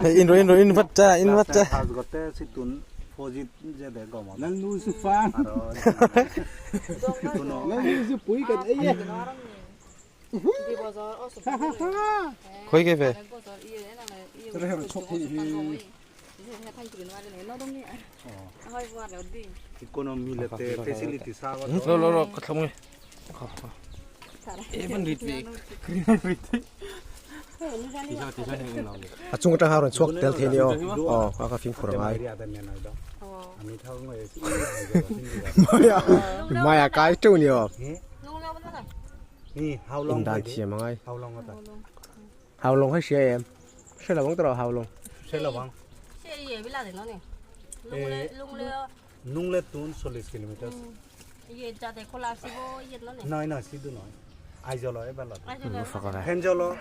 in vắt cha 그때 시툰 포지 이제 내가 뭐 난 누수 판. 난 누수 보이가 예. 거기 왜 그래 촉이. 이코노미 레테 페실리티 사고 로로로 같이 even read à chung ta hao rồi chuộc tel thế liêu qua phim của ai mày cái trâu nhiều how long đàn chìm mà ngay how long ta hao long hay xe em xe là bóng tàu hao long xe là băng xe gì biết là thì nó nè nung le tun 40 km ये जाते खोला से वो ये ना nói nói xí đứa nói ai cho lo ấy bà lo नहीं phải hen cho lo